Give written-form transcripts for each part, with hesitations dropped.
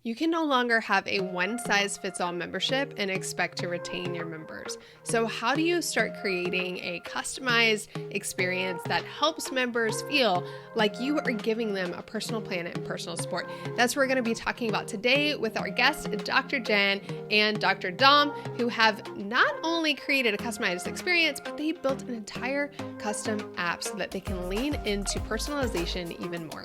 You can no longer have a one-size-fits-all membership and expect to retain your members. So, how do you start creating a customized experience that helps members feel like you are giving them a personal plan and personal support? That's what we're going to be talking about today with our guests, Dr. Jen and Dr. Dom, who have not only created a customized experience, but they built an entire custom app so that they can lean into personalization even more.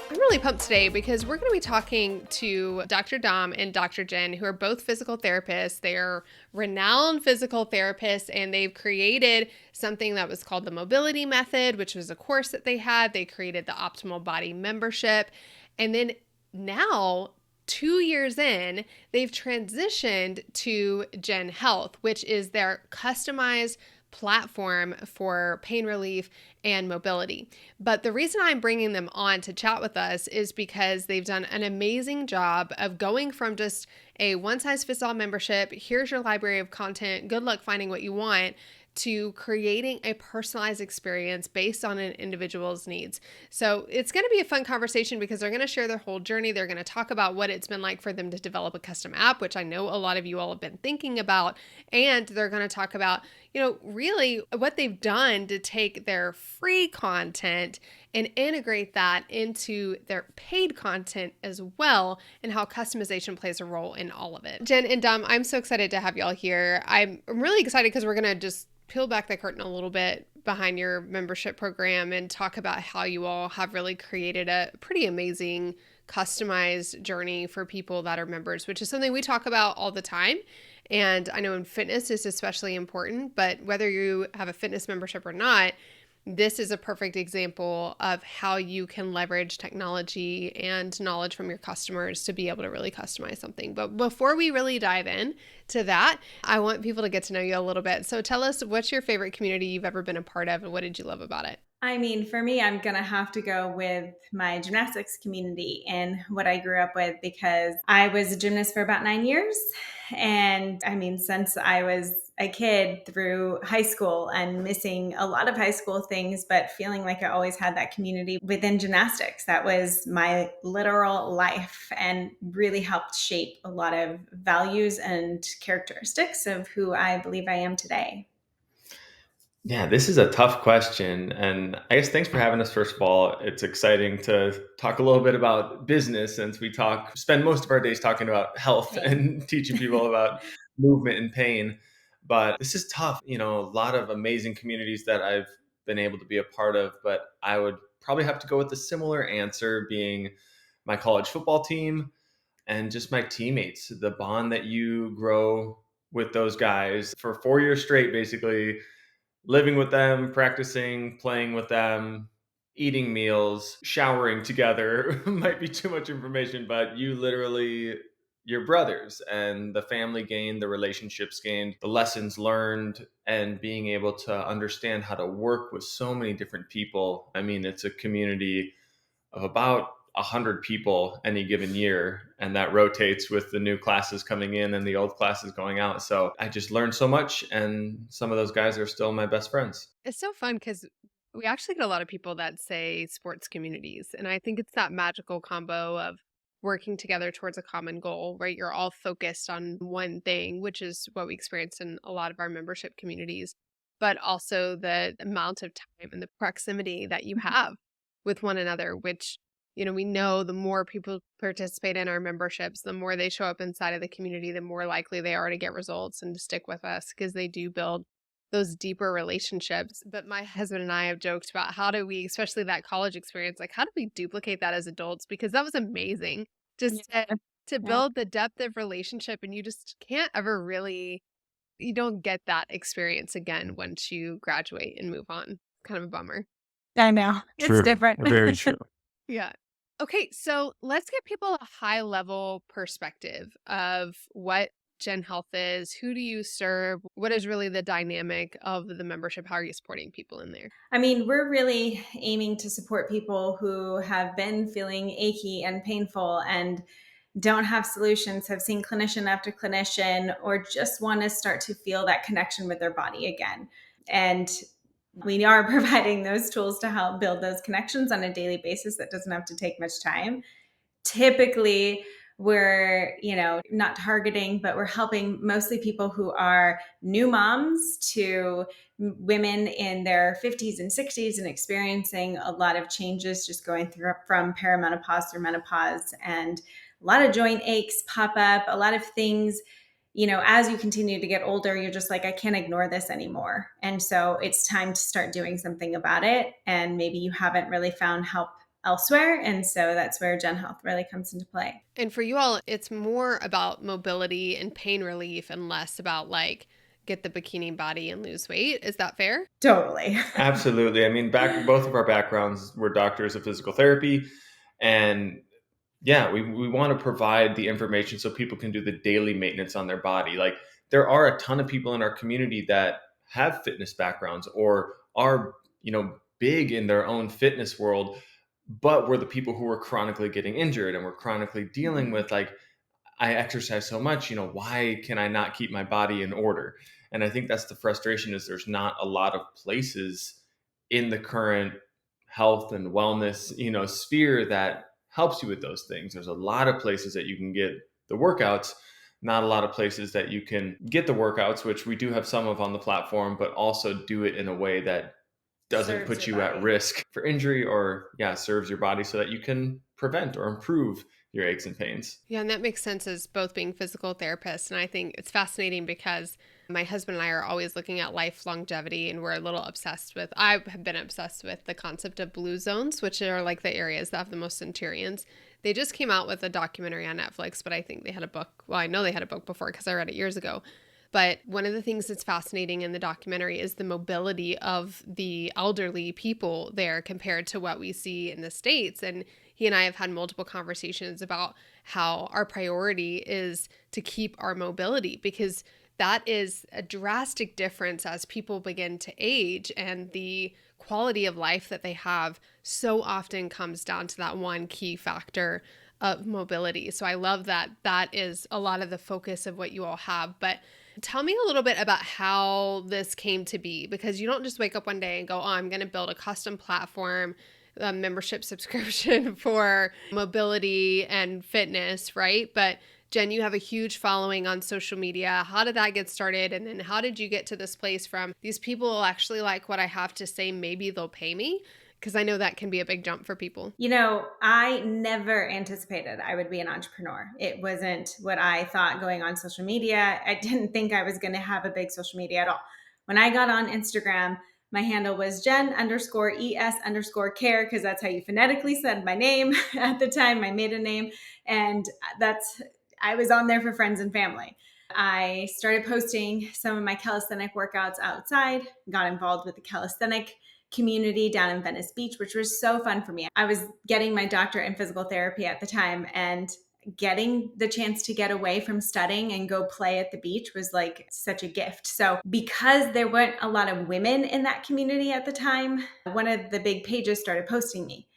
I'm really pumped today because we're going to be talking to Dr. Dom and Dr. Jen, who are both physical therapists. They are renowned physical therapists, and they've created something that was called the Mobility Method, which was a course that they had. They created the Optimal Body membership. And then now, 2 years in, they've transitioned to Gen Health, which is their customized platform for pain relief and mobility. But the reason I'm bringing them on to chat with us is because they've done an amazing job of going from just a one-size-fits-all membership, here's your library of content, good luck finding what you want, to creating a personalized experience based on an individual's needs. So it's going to be a fun conversation because they're going to share their whole journey. They're going to talk about what it's been like for them to develop a custom app, which I know a lot of you all have been thinking about. And they're going to talk about, really what they've done to take their free content and integrate that into their paid content as well, and how customization plays a role in all of it. Jen and Dom, I'm so excited to have y'all here. I'm really excited because we're going to just peel back the curtain a little bit behind your membership program and talk about how you all have really created a pretty amazing customized journey for people that are members, which is something we talk about all the time. And I know in fitness is especially important, but whether you have a fitness membership or not, this is a perfect example of how you can leverage technology and knowledge from your customers to be able to really customize something. But before we really dive in to that, I want people to get to know you a little bit. So tell us, what's your favorite community you've ever been a part of, and what did you love about it? I mean, for me, I'm going to have to go with my gymnastics community and what I grew up with, because I was a gymnast for about 9 years. And I mean, since I was a kid through high school and missing a lot of high school things, but feeling like I always had that community within gymnastics. That was my literal life and really helped shape a lot of values and characteristics of who I believe I am today. Yeah, this is a tough question. And I guess thanks for having us, first of all. It's exciting to talk a little bit about business, since spend most of our days talking about health Pain. and teaching people about movement and pain. But this is tough. A lot of amazing communities that I've been able to be a part of, but I would probably have to go with a similar answer, being my college football team and just my teammates, the bond that you grow with those guys for 4 years straight, basically living with them, practicing, playing with them, eating meals, showering together might be too much information, but you're brothers, and the family gained, the relationships gained, the lessons learned, and being able to understand how to work with so many different people. I mean, it's a community of about 100 people any given year, and that rotates with the new classes coming in and the old classes going out. So I just learned so much, and some of those guys are still my best friends. It's so fun because we actually get a lot of people that say sports communities. And I think it's that magical combo of working together towards a common goal, right? You're all focused on one thing, which is what we experience in a lot of our membership communities, but also the amount of time and the proximity that you have with one another, which, we know the more people participate in our memberships, the more they show up inside of the community, the more likely they are to get results and to stick with us, because they do build those deeper relationships. But my husband and I have joked about, how do we, especially that college experience, like how do we duplicate that as adults? Because that was amazing, just Yeah. to Yeah. build the depth of relationship, and you just can't ever really, you don't get that experience again once you graduate and move on. Kind of a bummer. I know. It's True. different. Very true. Yeah. Okay, so let's give people a high level perspective of what Gen Health is. Who do you serve? What is really the dynamic of the membership? How are you supporting people in there? I mean, we're really aiming to support people who have been feeling achy and painful and don't have solutions, have seen clinician after clinician, or just want to start to feel that connection with their body again. And We are providing those tools to help build those connections on a daily basis. That doesn't have to take much time. Typically, we're, not targeting, but we're helping mostly people who are new moms to women in their 50s and 60s and experiencing a lot of changes, just going through from perimenopause through menopause, and a lot of joint aches pop up, a lot of things. As you continue to get older, you're just like, I can't ignore this anymore. And so it's time to start doing something about it. And maybe you haven't really found help elsewhere. And so that's where Gen Health really comes into play. And for you all, it's more about mobility and pain relief and less about like get the bikini body and lose weight. Is that fair? Totally. Absolutely. I mean, both of our backgrounds were doctors of physical therapy, and yeah, we want to provide the information so people can do the daily maintenance on their body. Like, there are a ton of people in our community that have fitness backgrounds or are, big in their own fitness world, but we're the people who are chronically getting injured and we're chronically dealing Mhm. with, like, I exercise so much, why can I not keep my body in order? And I think that's the frustration, is there's not a lot of places in the current health and wellness, sphere that helps you with those things. There's a lot of places that you can get the workouts, not a lot of places that you can get the workouts, which we do have some of on the platform, but also do it in a way that doesn't Serves put your you at body. risk for injury, or yeah, serves your body so that you can prevent or improve your aches and pains. Yeah, and that makes sense as both being physical therapists. And I think it's fascinating because my husband and I are always looking at life longevity, and we're a little obsessed with, I have been obsessed with the concept of blue zones, which are like the areas that have the most centurions. They just came out with a documentary on Netflix, but I think they had a book. Well, I know they had a book before because I read it years ago. But one of the things that's fascinating in the documentary is the mobility of the elderly people there compared to what we see in the States. And he and I have had multiple conversations about how our priority is to keep our mobility, because that is a drastic difference as people begin to age, and the quality of life that they have so often comes down to that one key factor of mobility. So I love that that is a lot of the focus of what you all have. But tell me a little bit about how this came to be, because you don't just wake up one day and go, oh, I'm going to build a custom platform, a membership subscription for mobility and fitness, right? But Jen, you have a huge following on social media. How did that get started? And then how did you get to this place from these people will actually like what I have to say, maybe they'll pay me? Because I know that can be a big jump for people. I never anticipated I would be an entrepreneur. It wasn't what I thought going on social media. I didn't think I was going to have a big social media at all. When I got on Instagram, my handle was Jen_ES_care, because that's how you phonetically said my name at the time, my maiden name. And I was on there for friends and family. I started posting some of my calisthenic workouts outside, got involved with the calisthenic community down in Venice Beach, which was so fun for me. I was getting my doctorate in physical therapy at the time, and getting the chance to get away from studying and go play at the beach was like such a gift. So, because there weren't a lot of women in that community at the time, one of the big pages started posting me.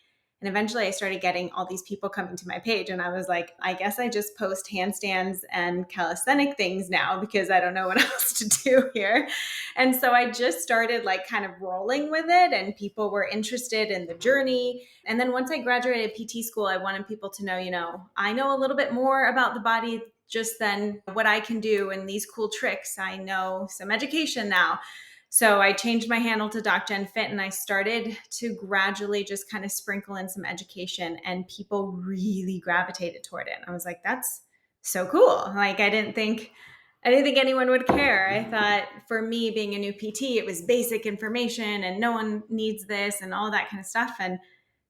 And eventually I started getting all these people coming to my page, and I was like, I guess I just post handstands and calisthenic things now because I don't know what else to do here. And so I just started like kind of rolling with it, and people were interested in the journey. And then once I graduated PT school, I wanted people to know, I know a little bit more about the body just than what I can do and these cool tricks. I know some education now. So I changed my handle to Doc Gen Fit, and I started to gradually just kind of sprinkle in some education, and people really gravitated toward it. I was like, that's so cool. Like, I didn't think anyone would care. I thought for me being a new PT, it was basic information and no one needs this and all that kind of stuff. And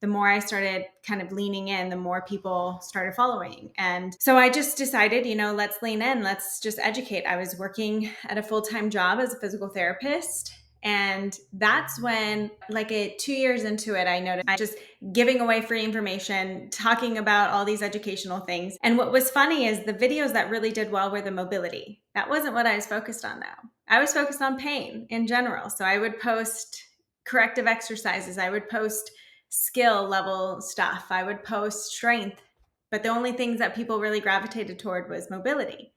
the more I started kind of leaning in, the more people started following. And so I just decided, let's lean in, let's just educate. I was working at a full-time job as a physical therapist. And that's when, like 2 years into it, I noticed I just giving away free information, talking about all these educational things. And what was funny is the videos that really did well were the mobility. That wasn't what I was focused on though. I was focused on pain in general. So I would post corrective exercises. I would post skill level stuff. I would post strength, but the only things that people really gravitated toward was mobility.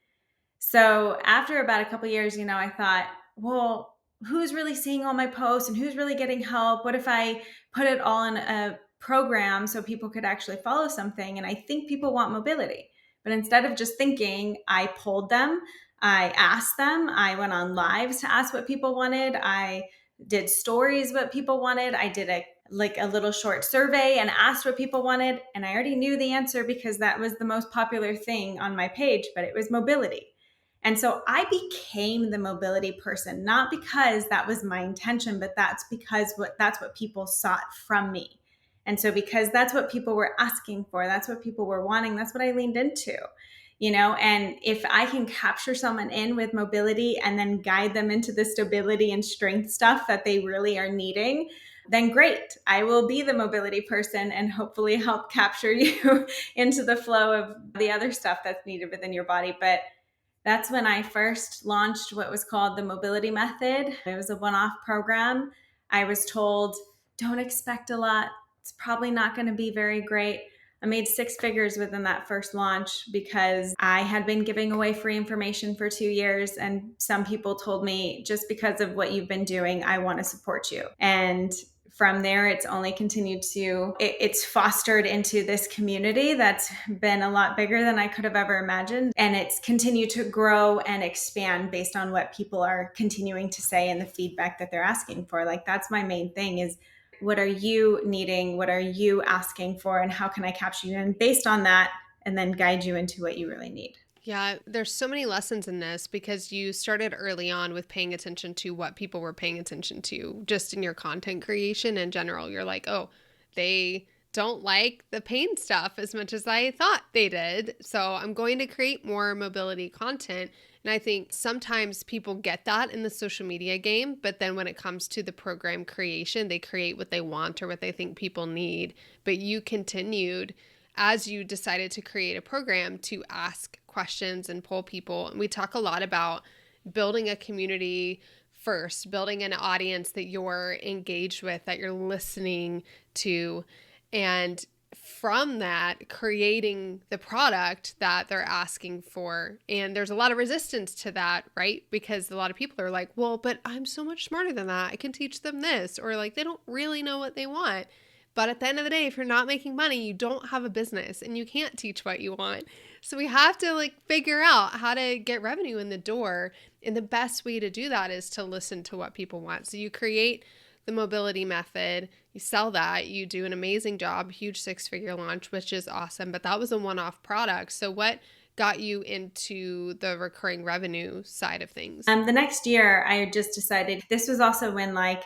So after about a couple of years, I thought, well, who's really seeing all my posts and who's really getting help? What if I put it all in a program so people could actually follow something? And I think people want mobility. But instead of just thinking, I polled them, I asked them, I went on lives to ask what people wanted, I did stories what people wanted, I did a little short survey and asked what people wanted, and I already knew the answer because that was the most popular thing on my page, but it was mobility. And so I became the mobility person, not because that was my intention, but that's what people sought from me. And so because that's what people were asking for, that's what people were wanting, that's what I leaned into. And if I can capture someone in with mobility and then guide them into the stability and strength stuff that they really are needing, then great. I will be the mobility person and hopefully help capture you into the flow of the other stuff that's needed within your body. But that's when I first launched what was called the mobility method. It was a one-off program. I was told, don't expect a lot. It's probably not going to be very great. I made 6 figures within that first launch because I had been giving away free information for 2 years. And some people told me, just because of what you've been doing, I want to support you. And from there, it's only continued it's fostered into this community that's been a lot bigger than I could have ever imagined. And it's continued to grow and expand based on what people are continuing to say and the feedback that they're asking for. Like, that's my main thing is, what are you needing? What are you asking for? And how can I capture you? And based on that, and then guide you into what you really need. Yeah, there's so many lessons in this because you started early on with paying attention to what people were paying attention to just in your content creation in general. You're like, oh, they don't like the pain stuff as much as I thought they did. So I'm going to create more mobility content. And I think sometimes people get that in the social media game, but then when it comes to the program creation, they create what they want or what they think people need. But you continued as you decided to create a program to ask questions and poll people. And we talk a lot about building a community first, building an audience that you're engaged with, that you're listening to, and from that, creating the product that they're asking for. And there's a lot of resistance to that, right? Because a lot of people are like, well, but I'm so much smarter than that. I can teach them this. Or like, they don't really know what they want. But at the end of the day, if you're not making money, you don't have a business and you can't teach what you want. So we have to figure out how to get revenue in the door. And the best way to do that is to listen to what people want. So you create the mobility method, you sell that, you do an amazing job, huge 6-figure launch, which is awesome. But that was a one-off product. So what got you into the recurring revenue side of things? The next year, I just decided, this was also when I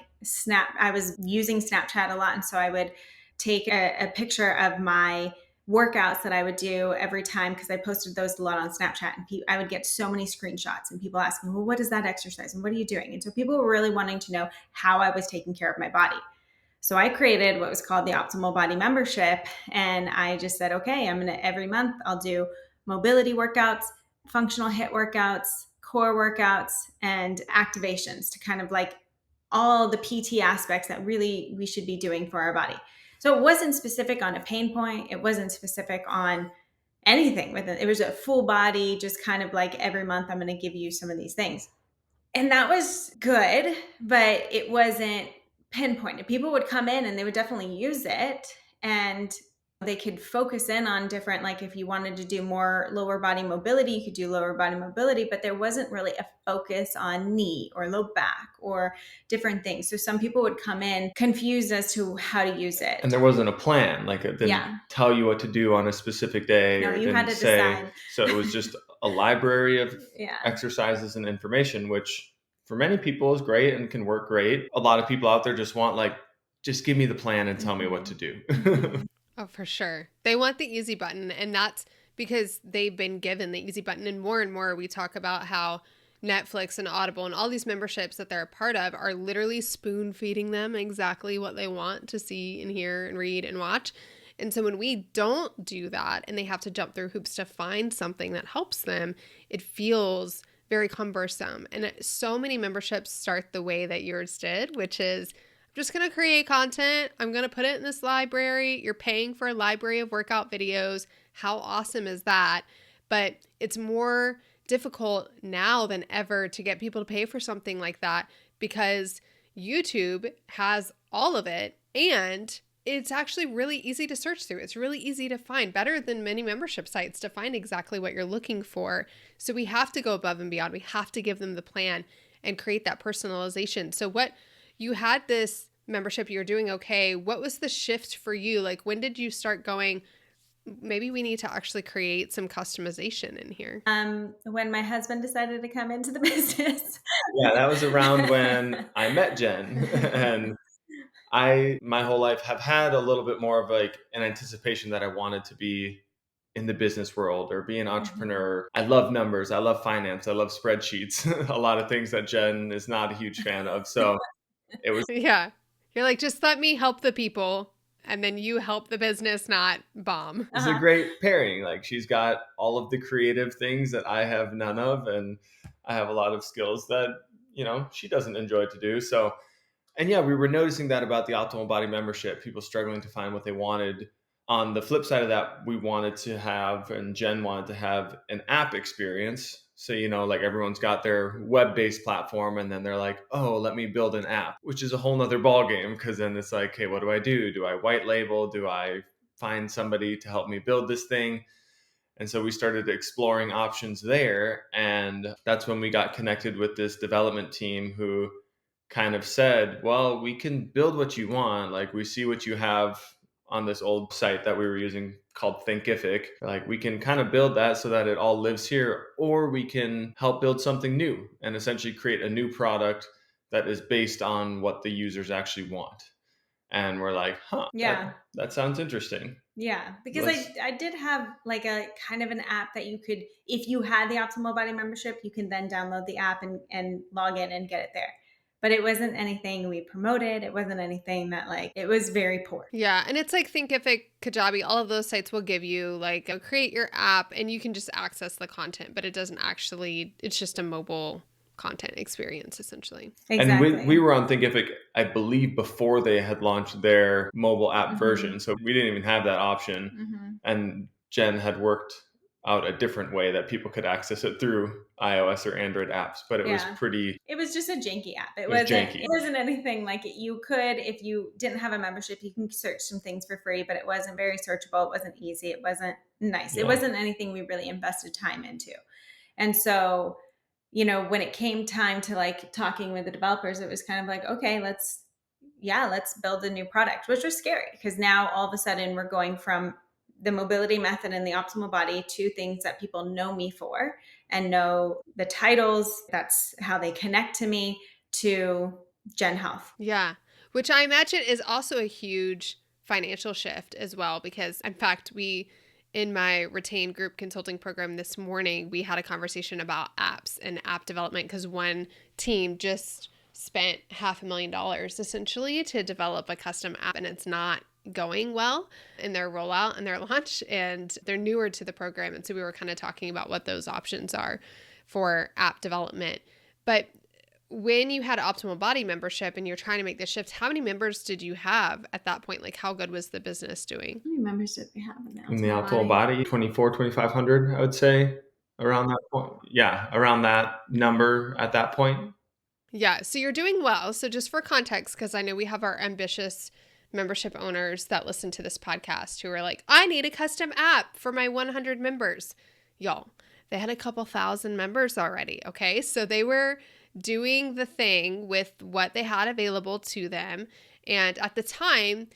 was using Snapchat a lot. And so I would take a picture of my workouts that I would do every time, because I posted those a lot on Snapchat, and I would get so many screenshots and people asking, well, what is that exercise? And what are you doing? And so people were really wanting to know how I was taking care of my body. So I created what was called the Optimal Body Membership. And I just said, okay, every month I'll do mobility workouts, functional HIIT workouts, core workouts, and activations to kind of all the PT aspects that really we should be doing for our body. So it wasn't specific on a pain point. It wasn't specific on anything with it. It was a full body, just kind of like every month I'm going to give you some of these things. And that was good, but it wasn't pinpointed. People would come in and they would definitely use it, and they could focus in on different, like if you wanted to do more lower body mobility, you could do lower body mobility, but there wasn't really a focus on knee or low back or different things. So some people would come in confused as to how to use it. And there wasn't a plan, like it didn't tell you what to do on a specific day, No, or it you had didn't to say. decide. So it was just a library of exercises and information, which for many people is great and can work great. A lot of people out there just want just give me the plan and tell me what to do. Oh, for sure. They want the easy button, and that's because they've been given the easy button. And more we talk about how Netflix and Audible and all these memberships that they're a part of are literally spoon feeding them exactly what they want to see and hear and read and watch. And so when we don't do that and they have to jump through hoops to find something that helps them, it feels very cumbersome. And so many memberships start the way that yours did, which is, just going to create content. I'm going to put it in this library. You're paying for a library of workout videos. How awesome is that? But it's more difficult now than ever to get people to pay for something like that because YouTube has all of it, and it's actually really easy to search through. It's really easy to find, better than many membership sites, to find exactly what you're looking for. So we have to go above and beyond. We have to give them the plan and create that personalization. So what you had this membership, you're doing okay. What was the shift for you? Like, when did you start going, maybe we need to actually create some customization in here? When my husband decided to come into the business. Yeah, that was around when I met Jen. And I, my whole life, have had a little bit more of like an anticipation that I wanted to be in the business world or be an Mhm. entrepreneur. I love numbers. I love finance. I love spreadsheets. A lot of things that Jen is not a huge fan of. So it was Yeah. You're like, just let me help the people, and then you help the business not bomb. It's a Uh-huh. great pairing. Like she's got all of the creative things that I have none of, and I have a lot of skills that she doesn't enjoy to do. So, and yeah, we were noticing that about the optimal body membership, people struggling to find what they wanted. On the flip side of that, we wanted to have, and Jen wanted to have, an app experience. So, like everyone's got their web based platform, and then they're like, oh, let me build an app, which is a whole nother ballgame. Cause then it's like, hey, what do I do? Do I white label? Do I find somebody to help me build this thing? And so we started exploring options there. And that's when we got connected with this development team who kind of said, well, we can build what you want. Like, we see what you have on this old site that we were using called Thinkific. Like, we can kind of build that so that it all lives here, or we can help build something new and essentially create a new product that is based on what the users actually want. And we're like, huh, that, Yeah. that sounds interesting. Yeah, because Let's I did have like a kind of an app that you could, if you had the optimal body membership, you can then download the app and log in and get it there. But it wasn't anything we promoted. It wasn't anything that, like, it was very poor. Yeah, and it's like Thinkific, Kajabi, all of those sites will give you like create your app and you can just access the content, but it doesn't actually, it's just a mobile content experience essentially. And we Exactly. were on Thinkific, I believe, before they had launched their mobile app Hmm. version. So we didn't even have that option. Hmm. And Jen had worked out a different way that people could access it through iOS or Android apps, but Yeah. it It was just a janky app. It was wasn't janky. it wasn't anything like it. You could, if you didn't have a membership, you can search some things for free, but it wasn't very searchable. It wasn't easy. It wasn't nice. It Yeah. wasn't anything we really invested time into. And so, when it came time to like talking with the developers, it was kind of like, okay, let's build a new product, which was scary because now all of a sudden we're going from the mobility method and the optimal body to things that people know me for and know the titles. That's how they connect to me, to Gen Health. Yeah, which I imagine is also a huge financial shift as well, because in fact, in my retained group consulting program this morning, we had a conversation about apps and app development because one team just spent $500,000 essentially to develop a custom app, and it's not going well in their rollout and their launch, and they're newer to the program. And so we were kind of talking about what those options are for app development. But when you had optimal body membership and you're trying to make the shift, how many members did you have at that point? Like, how good was the business doing? How many members did we have in the In the optimal optimal body? body, 2,500, I would say, around that point. Yeah, around that number at that point. Yeah, so you're doing well. So just for context, because I know we have our ambitious membership owners that listen to this podcast who are like, I need a custom app for my 100 members. Y'all, they had a couple thousand members already. Okay, so they were doing the thing with what they had available to them. And at the time,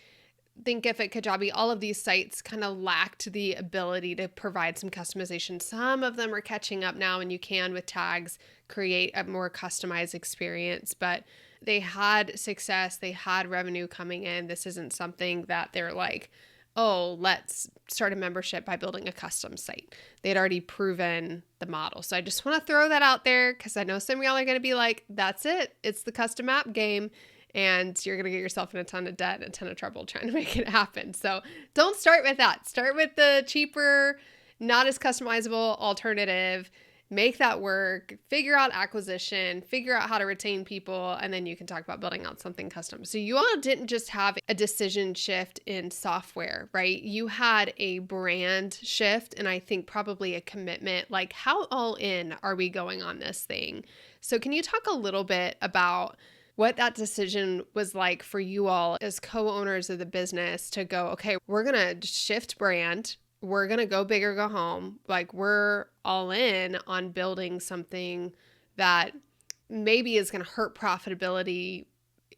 Thinkific, Kajabi, all of these sites kind of lacked the ability to provide some customization. Some of them are catching up now, and you can, with tags, create a more customized experience. But they had success, they had revenue coming in. This isn't something that they're like, oh, let's start a membership by building a custom site. They had already proven the model. So I just want to throw that out there because I know some of y'all are going to be like, that's it. It's the custom app game. And you're going to get yourself in a ton of debt and a ton of trouble trying to make it happen. So don't start with that. Start with the cheaper, not as customizable alternative make that work, figure out acquisition, figure out how to retain people, and then you can talk about building out something custom. So you all didn't just have a decision shift in software, right? You had a brand shift, and I think probably a commitment, like how all in are we going on this thing? So can you talk a little bit about what that decision was like for you all as co-owners of the business to go, okay, we're going to shift brand, we're going to go big or go home. Like we're all in on building something that maybe is going to hurt profitability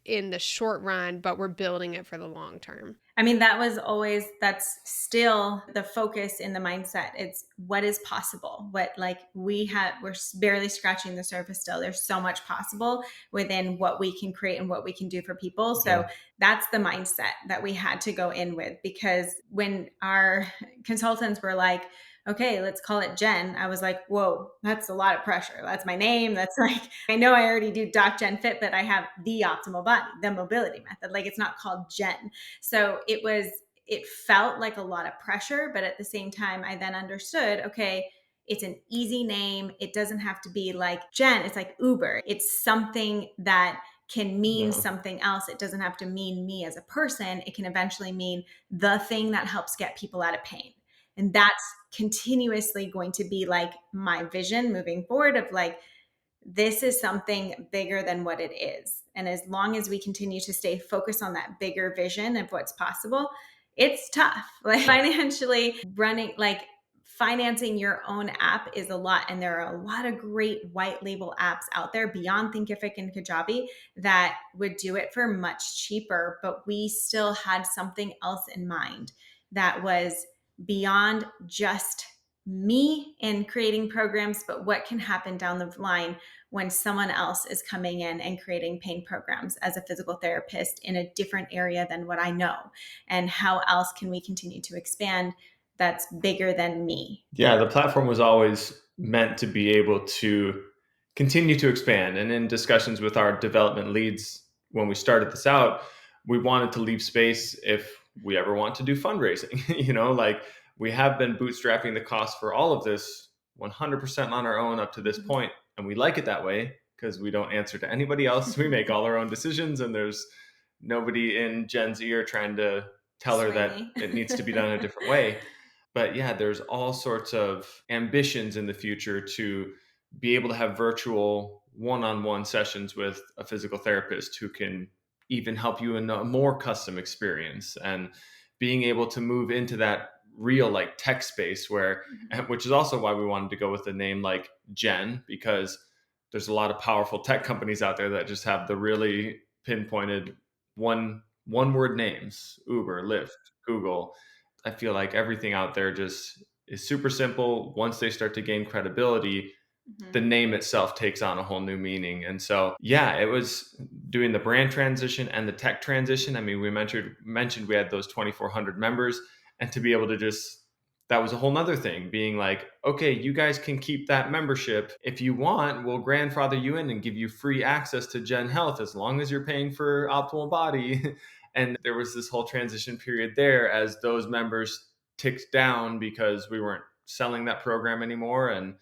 in the short run, but we're building it for the long term. I mean, that's still the focus in the mindset. It's what is possible. We're barely scratching the surface still. There's so much possible within what we can create and what we can do for people. Yeah. So that's the mindset that we had to go in with, because when our consultants were like, okay, let's call it Jen, I was like, whoa, that's a lot of pressure. That's my name. That's like, I know I already do Doc Gen Fit, but I have the optimal body, the mobility method. Like, it's not called Jen. So it felt like a lot of pressure, but at the same time, I then understood, okay, it's an easy name. It doesn't have to be like Jen. It's like Uber. It's something that can mean Yeah. something else. It doesn't have to mean me as a person. It can eventually mean the thing that helps get people out of pain. And that's continuously going to be like my vision moving forward, of like, this is something bigger than what it is. And as long as we continue to stay focused on that bigger vision of what's possible, it's tough. Like, financing your own app is a lot. And there are a lot of great white label apps out there beyond Thinkific and Kajabi that would do it for much cheaper. But we still had something else in mind that was beyond just me in creating programs, but what can happen down the line when someone else is coming in and creating pain programs as a physical therapist in a different area than what I know, and how else can we continue to expand that's bigger than me. Yeah, the platform was always meant to be able to continue to expand. And in discussions with our development leads, when we started this out, we wanted to leave space if we ever want to do fundraising. Like we have been bootstrapping the cost for all of this 100% on our own up to this point, and we like it that way because we don't answer to anybody else. We make all our own decisions, and there's nobody in Jen's ear trying to tell her Sway that me. it needs to be done a different way. But yeah, there's all sorts of ambitions in the future to be able to have virtual one-on-one sessions with a physical therapist who can even help you in a more custom experience, and being able to move into that real like tech space where, which is also why we wanted to go with a name like Jen, because there's a lot of powerful tech companies out there that just have the really pinpointed one word names: Uber, Lyft, Google. I feel like everything out there just is super simple. Once they start to gain credibility, the name itself takes on a whole new meaning. And so, yeah, it was doing the brand transition and the tech transition. I mean, we mentioned we had those 2,400 members, and to be able to just, that was a whole nother thing, being like, okay, you guys can keep that membership. If you want, we'll grandfather you in and give you free access to Gen Health as long as you're paying for Optimal Body. And there was this whole transition period there as those members ticked down because we weren't selling that program anymore. And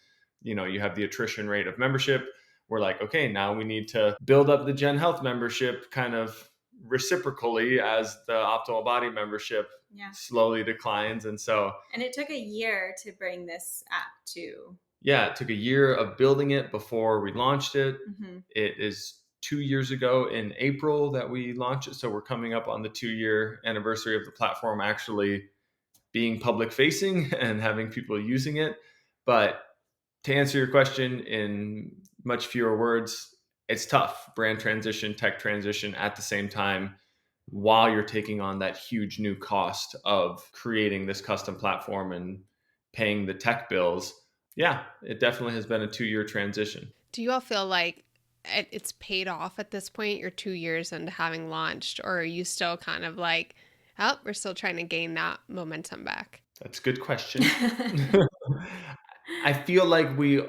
you have the attrition rate of membership. We're like, okay, now we need to build up the Gen Health membership kind of reciprocally as the Optimal Body membership slowly declines. And so, and it took a year to bring this app to. Yeah, it took a year of building it before we launched it. It is 2 years ago in April that we launched it. So we're coming up on the 2-year anniversary of the platform actually being public facing and having people using it. But to answer your question in much fewer words, it's tough. Brand transition, tech transition at the same time, while you're taking on that huge new cost of creating this custom platform and paying the tech bills. Yeah, it definitely has been a 2-year transition. Do you all feel like it's paid off at this point? You're 2 years into having launched, or are you still kind of like, oh, we're still trying to gain that momentum back? That's a good question. I feel like we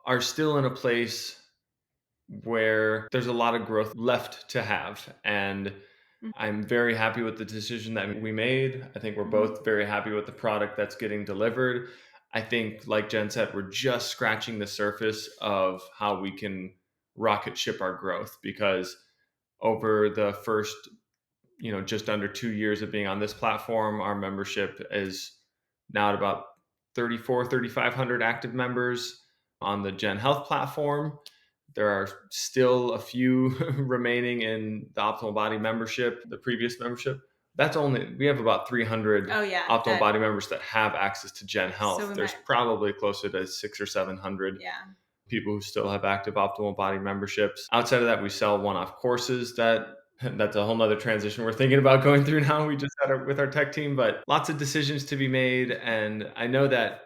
are still in a place where there's a lot of growth left to have. And I'm very happy with the decision that we made. I think we're both very happy with the product that's getting delivered. I think, like Jen said, we're just scratching the surface of how we can rocket ship our growth, because over the first, just under 2 years of being on this platform, our membership is now at about 3,500 active members on the Gen Health platform. There are still a few remaining in the Optimal Body membership, the previous membership. We have about 300 Oh yeah, Optimal that Body members that have access to Gen so Health. we There's might. probably closer to 600 or 700 Yeah. people who still have active Optimal Body memberships. Outside of that, we sell one-off courses that's a whole nother transition we're thinking about going through now. We just had it with our tech team, but lots of decisions to be made. And I know that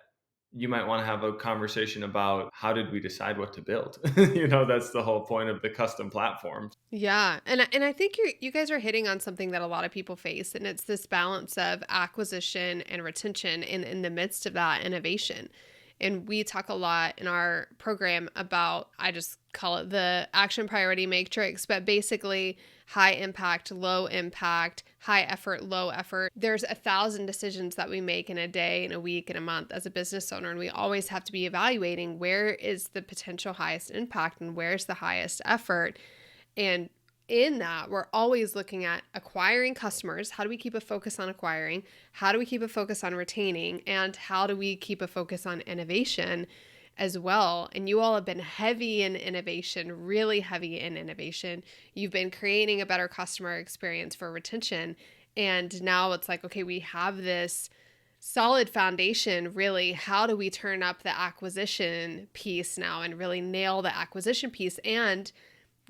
you might want to have a conversation about how did we decide what to build? That's the whole point of the custom platform. Yeah. And I think you guys are hitting on something that a lot of people face, and it's this balance of acquisition and retention in the midst of that innovation. And we talk a lot in our program about, I just call it the action priority matrix, but basically high impact, low impact, high effort, low effort. There's 1,000 decisions that we make in a day, in a week, in a month as a business owner. And we always have to be evaluating where is the potential highest impact and where's the highest effort. And in that, we're always looking at acquiring customers. How do we keep a focus on acquiring? How do we keep a focus on retaining? And how do we keep a focus on innovation as well? And you all have been heavy in innovation, really heavy in innovation. You've been creating a better customer experience for retention. And now it's like, okay, we have this solid foundation. Really, how do we turn up the acquisition piece now and really nail the acquisition piece and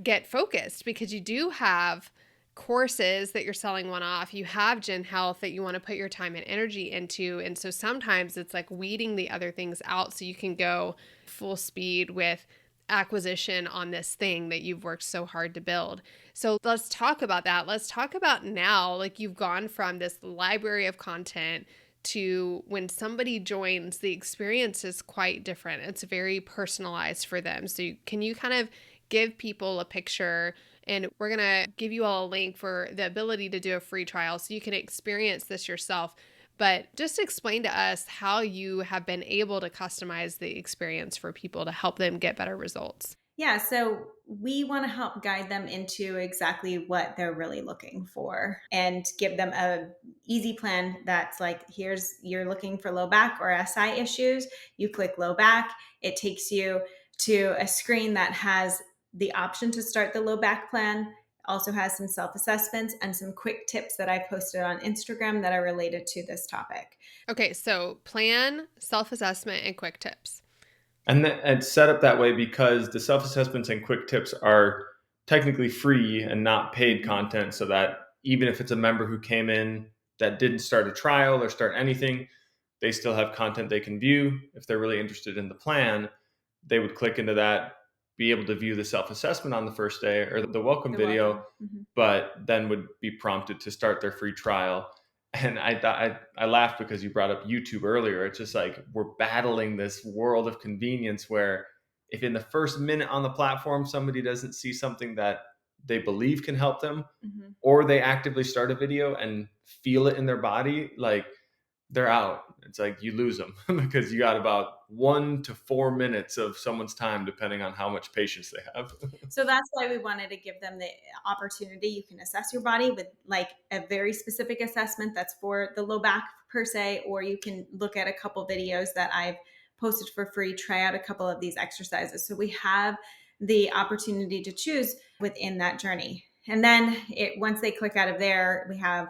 get focused? Because you do have courses that you're selling one off. You have Gen Health that you want to put your time and energy into. And so sometimes it's like weeding the other things out so you can go full speed with acquisition on this thing that you've worked so hard to build. So let's talk about that. Let's talk about now, like you've gone from this library of content to when somebody joins, the experience is quite different. It's very personalized for them. So can you kind of give people a picture, and we're going to give you all a link for the ability to do a free trial so you can experience this yourself. But just explain to us how you have been able to customize the experience for people to help them get better results. Yeah, so we want to help guide them into exactly what they're really looking for and give them a easy plan that's like, here's, you're looking for low back or SI issues, you click low back, it takes you to a screen that has the option to start the low back plan, also has some self-assessments and some quick tips that I posted on Instagram that are related to this topic. Okay, so plan, self-assessment, and quick tips. And it's set up that way because the self-assessments and quick tips are technically free and not paid content, so that even if it's a member who came in that didn't start a trial or start anything, they still have content they can view. If they're really interested in the plan, they would click into that, be able to view the self-assessment on the first day or the welcome The video, welcome. Mm-hmm. but then would be prompted to start their free trial. And I laughed because you brought up YouTube earlier. It's just like we're battling this world of convenience where if in the first minute on the platform somebody doesn't see something that they believe can help them, Mm-hmm. or they actively start a video and feel it in their body, like they're out. It's like you lose them because you got about 1 to 4 minutes of someone's time, depending on how much patience they have. So that's why we wanted to give them the opportunity. You can assess your body with like a very specific assessment that's for the low back per se, or you can look at a couple videos that I've posted for free, try out a couple of these exercises. So we have the opportunity to choose within that journey. And then once they click out of there, we have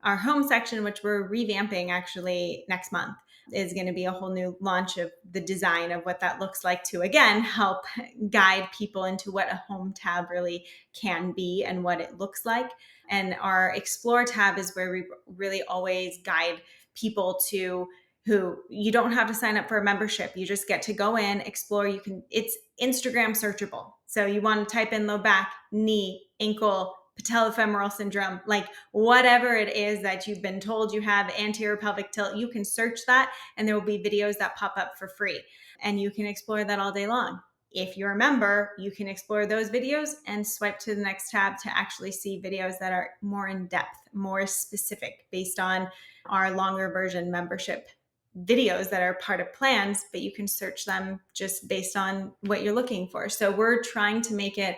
our home section, which we're revamping actually next month, is going to be a whole new launch of the design of what that looks like to, again, help guide people into what a home tab really can be and what it looks like. And our explore tab is where we really always guide people to who you don't have to sign up for a membership. You just get to go in, explore. It's Instagram searchable. So you want to type in low back, knee, ankle, patellofemoral syndrome, like whatever it is that you've been told you have, anterior pelvic tilt, you can search that and there will be videos that pop up for free and you can explore that all day long. If you're a member, you can explore those videos and swipe to the next tab to actually see videos that are more in depth, more specific based on our longer version membership videos that are part of plans, but you can search them just based on what you're looking for. So we're trying to make it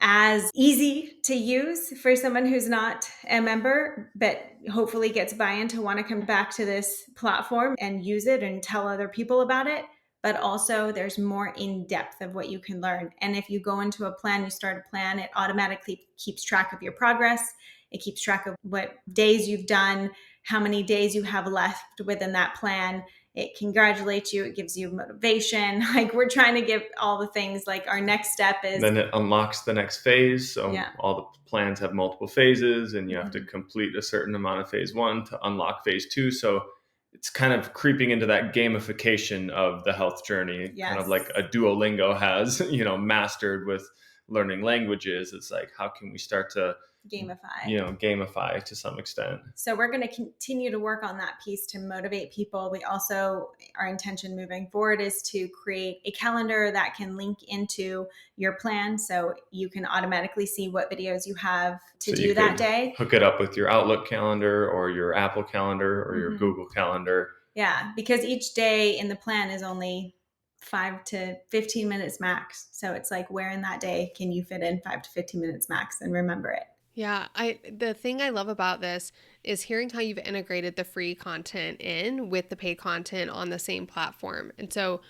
as easy to use for someone who's not a member, but hopefully gets buy-in to want to come back to this platform and use it and tell other people about it. But also there's more in depth of what you can learn. And if you go into a plan, you start a plan, it automatically keeps track of your progress. It keeps track of what days you've done, how many days you have left within that plan. It congratulates you. It gives you motivation. Like, we're trying to give all the things. Like, our next step is, Then it unlocks the next phase. So yeah. all the plans have multiple phases, and you have to Mhm. complete a certain amount of phase one to unlock phase two. So it's kind of creeping into that gamification of the health journey, kind of Yes. like a Duolingo has, mastered with learning languages. It's like, how can we start to, Gamify. gamify to some extent? So we're going to continue to work on that piece to motivate people. We also, our intention moving forward is to create a calendar that can link into your plan, so you can automatically see what videos you have to So you do that could day. hook it up with your Outlook calendar or your Apple calendar or your Mhm. Google calendar. Yeah, because each day in the plan is only 5 to 15 minutes max. So it's like, where in that day can you fit in 5 to 15 minutes max and remember it? Yeah, the thing I love about this is hearing how you've integrated the free content in with the paid content on the same platform. And so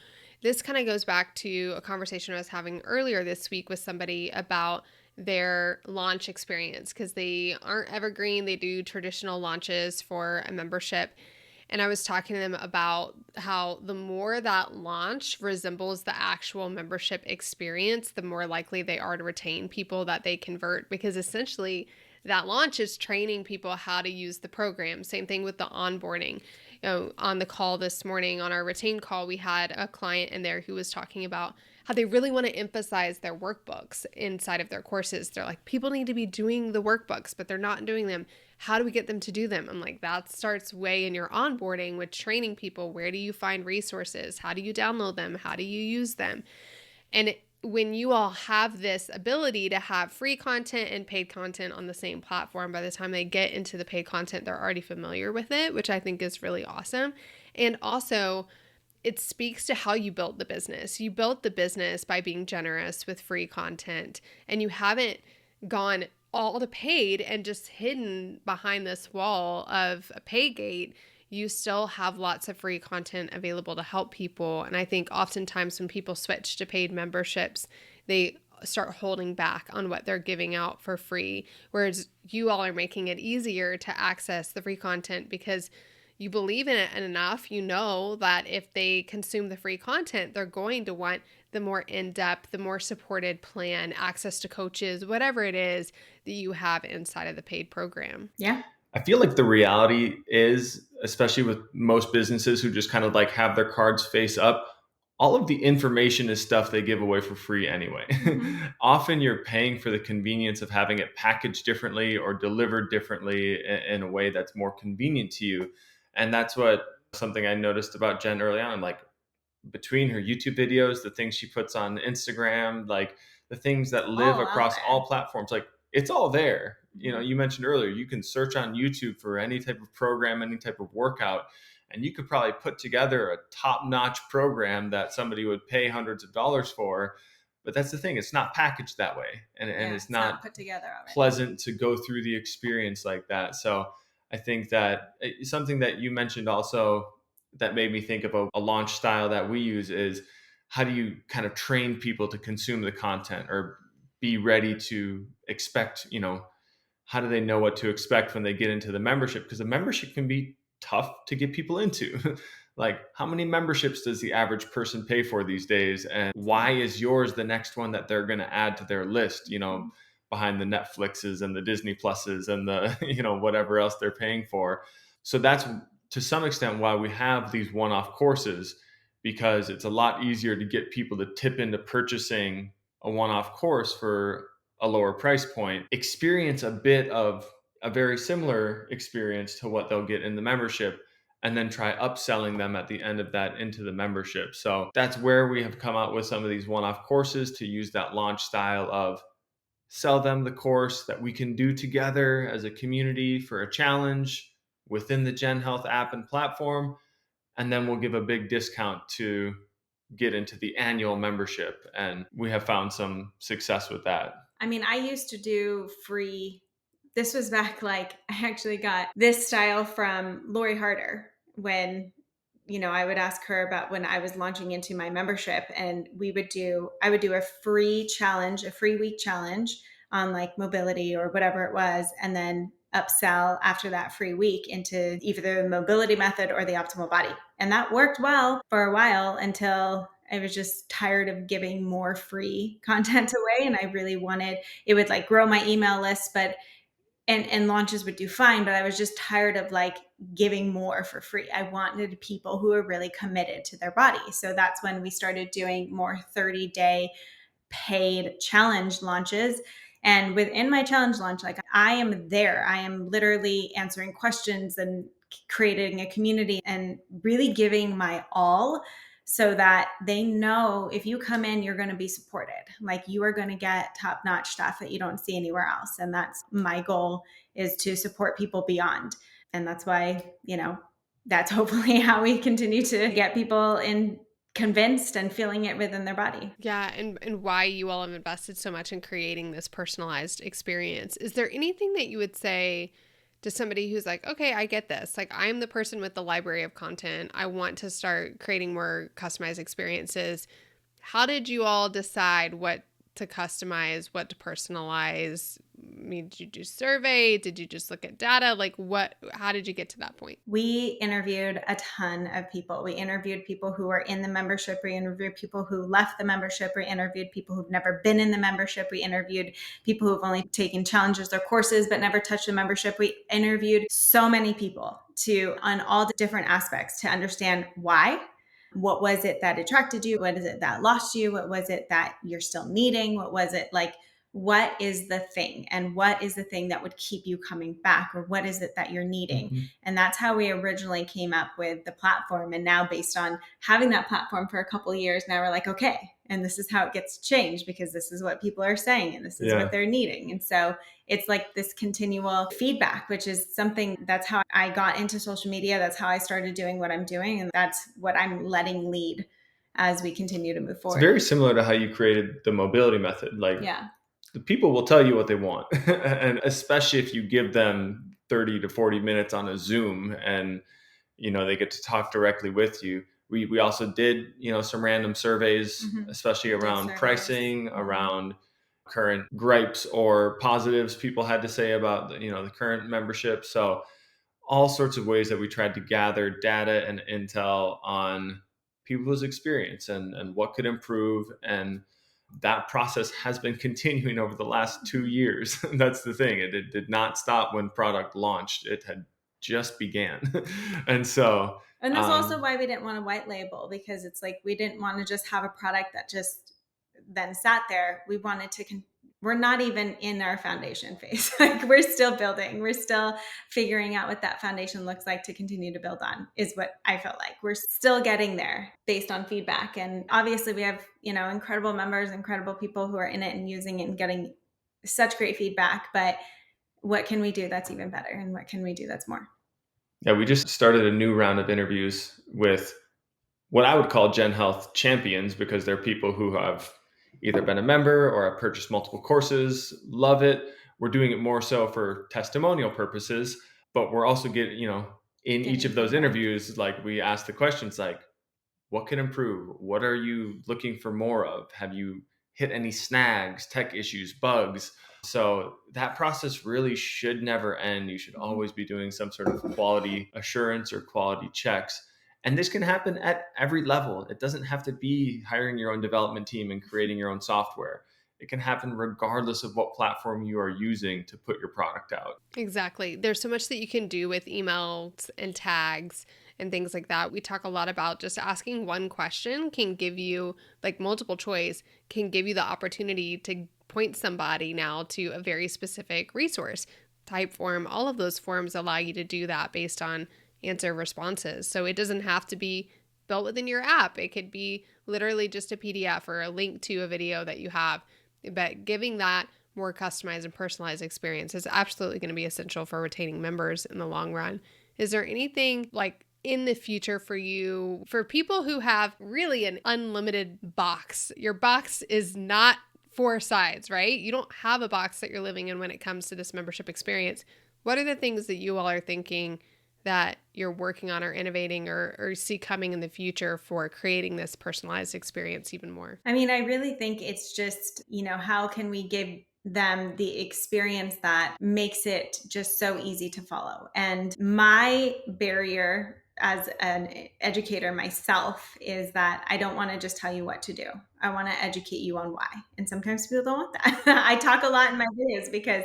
this kind of goes back to a conversation I was having earlier this week with somebody about their launch experience, because they aren't evergreen. They do traditional launches for a membership. And I was talking to them about how the more that launch resembles the actual membership experience, the more likely they are to retain people that they convert, because essentially that launch is training people how to use the program. Same thing with the onboarding. On the call this morning, on our retained call, we had a client in there who was talking about how they really want to emphasize their workbooks inside of their courses. They're like, people need to be doing the workbooks, but they're not doing them. How do we get them to do them? I'm like, that starts way in your onboarding with training people. Where do you find resources? How do you download them? How do you use them? And when you all have this ability to have free content and paid content on the same platform, by the time they get into the paid content, they're already familiar with it, which I think is really awesome. And also, it speaks to how you built the business. You built the business by being generous with free content, and you haven't gone all to paid and just hidden behind this wall of a pay gate. You still have lots of free content available to help people. And I think oftentimes when people switch to paid memberships, they start holding back on what they're giving out for free. Whereas you all are making it easier to access the free content because you believe in it enough, you know that if they consume the free content, they're going to want the more in-depth, the more supported plan, access to coaches, whatever it is that you have inside of the paid program. Yeah. I feel like the reality is, especially with most businesses who just kind of like have their cards face up, all of the information is stuff they give away for free anyway. Mm-hmm. Often you're paying for the convenience of having it packaged differently or delivered differently in a way that's more convenient to you. And that's what something I noticed about Jen early on. I'm like, between her YouTube videos, the things she puts on Instagram, like the things that live All out across all there. platforms, like it's all there. Mm-hmm. You mentioned earlier, you can search on YouTube for any type of program, any type of workout, and you could probably put together a top notch program that somebody would pay hundreds of dollars for. But that's the thing, it's not packaged that way. And Yeah, it's it's not not put together already. pleasant to go through the experience like that. So I think that something that you mentioned also that made me think of a launch style that we use is, how do you kind of train people to consume the content or be ready to expect, how do they know what to expect when they get into the membership? Because the membership can be tough to get people into. Like, how many memberships does the average person pay for these days? And why is yours the next one that they're going to add to their list, Mm-hmm. behind the Netflixes and the Disney Pluses and the, whatever else they're paying for? So that's to some extent why we have these one off courses, because it's a lot easier to get people to tip into purchasing a one off course for a lower price point, experience a bit of a very similar experience to what they'll get in the membership, and then try upselling them at the end of that into the membership. So that's where we have come out with some of these one off courses to use that launch style of sell them the course that we can do together as a community for a challenge within the Gen Health app and platform. and then we'll give a big discount to get into the annual membership. And we have found some success with that. I mean, I used to do free. This was back like I actually got this style from Lori Harder when, I would ask her about when I was launching into my membership, and I would do a free challenge, a free week challenge on like mobility or whatever it was, and then upsell after that free week into either the mobility method or the optimal body. And that worked well for a while until I was just tired of giving more free content away. And I really wanted, it would like grow my email list, but and launches would do fine, but I was just tired of like giving more for free. I wanted people who are really committed to their body. So that's when we started doing more 30-day paid challenge launches. And within my challenge launch, like I am there, I am literally answering questions and creating a community and really giving my all so that they know if you come in, you're going to be supported. Like you are going to get top notch stuff that you don't see anywhere else. And that's my goal, is to support people beyond. And that's why, that's hopefully how we continue to get people in convinced and feeling it within their body. Yeah, and why you all have invested so much in creating this personalized experience. Is there anything that you would say to somebody who's like, okay, I get this. Like, I'm the person with the library of content. I want to start creating more customized experiences. How did you all decide what to customize, what to personalize? I mean, did you do survey? Did you just look at data? Like how did you get to that point? We interviewed a ton of people. We interviewed people who were in the membership. We interviewed people who left the membership. We interviewed people who've never been in the membership. We interviewed people who've only taken challenges or courses but never touched the membership. We interviewed so many people on all the different aspects to understand why. What was it that attracted you? What is it that lost you? What was it that you're still needing? What was it like? What is the thing, and what is the thing that would keep you coming back, or what is it that you're needing? Mm-hmm. And that's how we originally came up with the platform. And now, based on having that platform for a couple of years, now we're like, okay, and this is how it gets changed, because this is what people are saying and this is what they're needing. And so it's like this continual feedback, which is something, that's how I got into social media. That's how I started doing what I'm doing. And that's what I'm letting lead as we continue to move forward. It's very similar to how you created the mobility method. Like, yeah. the people will tell you what they want. And especially if you give them 30 to 40 minutes on a Zoom and, they get to talk directly with you. We also did, some random surveys, especially around pricing, around current gripes or positives people had to say about, the current membership. So all sorts of ways that we tried to gather data and intel on people's experience and what could improve. And that process has been continuing over the last 2 years. That's the thing. It did not stop when product launched. It had just began. And so, and that's also why we didn't want to white label, because it's like we didn't want to just have a product that just then sat there. We wanted to we're not even in our foundation phase. Like we're still building. We're still figuring out what that foundation looks like to continue to build on, is what I felt like. We're still getting there based on feedback. And obviously we have, incredible members, incredible people who are in it and using it and getting such great feedback. But what can we do that's even better? And what can we do that's more? Yeah, we just started a new round of interviews with what I would call Gen Health champions, because they're people who have either been a member or have purchased multiple courses, love it. We're doing it more so for testimonial purposes, but we're also getting, in each of those interviews, like we ask the questions like, what can improve? What are you looking for more of? Have you hit any snags, tech issues, bugs? So that process really should never end. You should always be doing some sort of quality assurance or quality checks. And this can happen at every level. It doesn't have to be hiring your own development team and creating your own software. It can happen regardless of what platform you are using to put your product out. Exactly. There's so much that you can do with emails and tags and things like that. We talk a lot about just asking one question can give you, like multiple choice, can give you the opportunity to point somebody now to a very specific resource. Typeform, all of those forms allow you to do that based on answer responses. So it doesn't have to be built within your app. It could be literally just a PDF or a link to a video that you have. But giving that more customized and personalized experience is absolutely going to be essential for retaining members in the long run. Is there anything like in the future for you, for people who have really an unlimited box? Your box is not four sides, right? You don't have a box that you're living in when it comes to this membership experience. What are the things that you all are thinking that you're working on or innovating or see coming in the future for creating this personalized experience even more? I mean, I really think it's just, how can we give them the experience that makes it just so easy to follow? And my barrier as an educator myself is that I don't want to just tell you what to do. I want to educate you on why. And sometimes people don't want that. I talk a lot in my videos because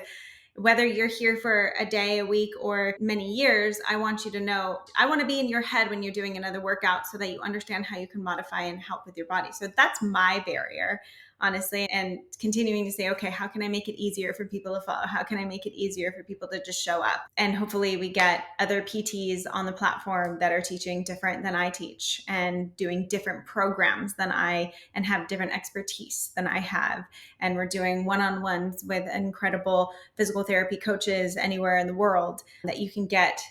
whether you're here for a day, a week, or many years, I want you to know, I want to be in your head when you're doing another workout so that you understand how you can modify and help with your body. So that's my barrier, honestly. And continuing to say, okay, how can I make it easier for people to follow? How can I make it easier for people to just show up? And hopefully we get other PTs on the platform that are teaching different than I teach and doing different programs than and have different expertise than I have. And we're doing one-on-ones with incredible physical therapy coaches anywhere in the world, that you can get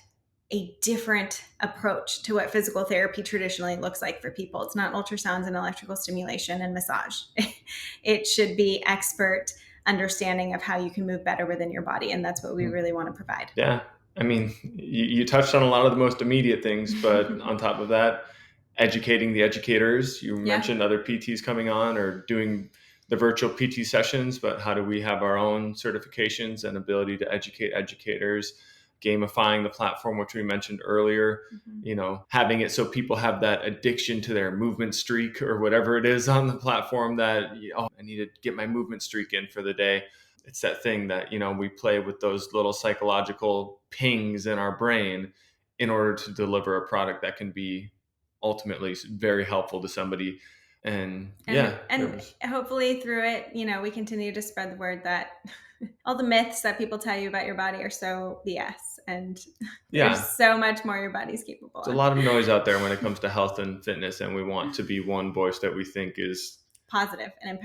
a different approach to what physical therapy traditionally looks like for people. It's not ultrasounds and electrical stimulation and massage. It should be expert understanding of how you can move better within your body. And that's what we really want to provide. Yeah. I mean, you touched on a lot of the most immediate things, but on top of that, educating the educators. You mentioned other PTs coming on or doing the virtual PT sessions, but how do we have our own certifications and ability to educate educators? Gamifying the platform, which we mentioned earlier, having it so people have that addiction to their movement streak or whatever it is on the platform that, I need to get my movement streak in for the day. It's that thing that, we play with those little psychological pings in our brain in order to deliver a product that can be ultimately very helpful to somebody. And hopefully through it, we continue to spread the word that all the myths that people tell you about your body are so BS. And there's so much more your body's capable of. There's a lot of noise out there when it comes to health and fitness, and we want to be one voice that we think is positive and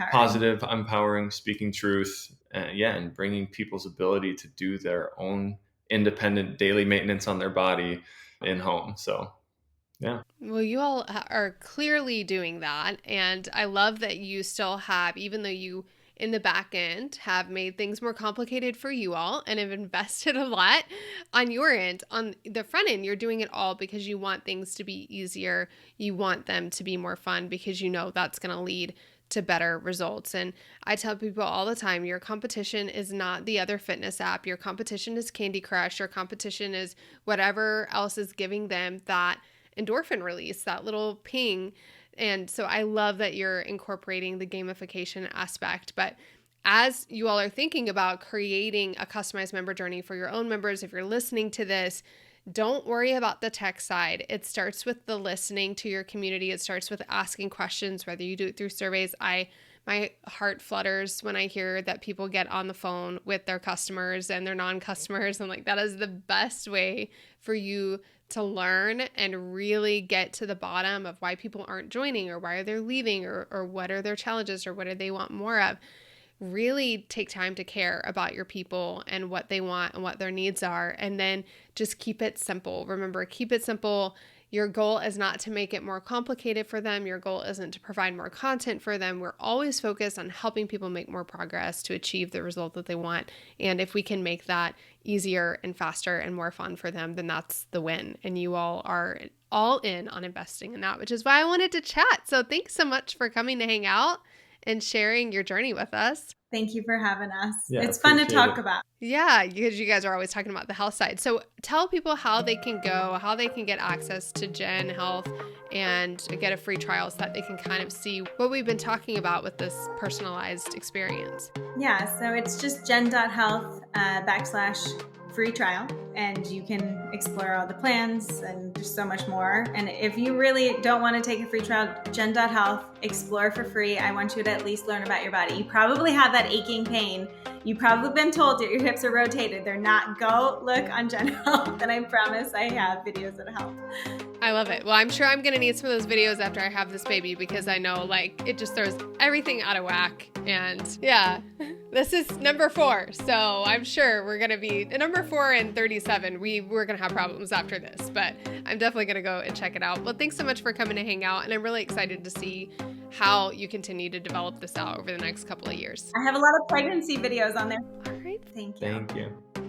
empowering, speaking truth, and bringing people's ability to do their own independent daily maintenance on their body in home. So, yeah. Well, you all are clearly doing that. And I love that you still have, even though you in the back end have made things more complicated for you all and have invested a lot on your end. On the front end, you're doing it all because you want things to be easier. You want them to be more fun because you know that's going to lead to better results. And I tell people all the time, your competition is not the other fitness app. Your competition is Candy Crush. Your competition is whatever else is giving them that endorphin release, that little ping. And so I love that you're incorporating the gamification aspect. But as you all are thinking about creating a customized member journey for your own members, if you're listening to this, don't worry about the tech side. It starts with the listening to your community. It starts with asking questions, whether you do it through surveys. My heart flutters when I hear that people get on the phone with their customers and their non-customers. I'm like, that is the best way for you to learn and really get to the bottom of why people aren't joining or why are they leaving or what are their challenges or what do they want more of. Really take time to care about your people and what they want and what their needs are. And then just keep it simple. Remember, keep it simple. Your goal is not to make it more complicated for them. Your goal isn't to provide more content for them. We're always focused on helping people make more progress to achieve the result that they want. And if we can make that easier and faster and more fun for them, then that's the win. And you all are all in on investing in that, which is why I wanted to chat. So thanks so much for coming to hang out and sharing your journey with us. Thank you for having us. It's fun to talk about. Yeah, because you guys are always talking about the health side. So tell people how they can go, how they can get access to Gen Health and get a free trial so that they can kind of see what we've been talking about with this personalized experience. Yeah, so it's just gen.health /free trial, and you can explore all the plans and just so much more. And if you really don't want to take a free trial, gen.health, explore for free. I want you to at least learn about your body. You probably have that aching pain. You've probably been told that your hips are rotated. They're not. Go look on Gen Health, and I promise I have videos that help. I love it. Well, I'm sure I'm going to need some of those videos after I have this baby because I know it just throws everything out of whack. And yeah, this is number 4. So I'm sure we're going to be number 4 in 30 7, we're going to have problems after this, but I'm definitely going to go and check it out. Well, thanks so much for coming to hang out. And I'm really excited to see how you continue to develop this out over the next couple of years. I have a lot of pregnancy videos on there. All right. Thank you. Thank you.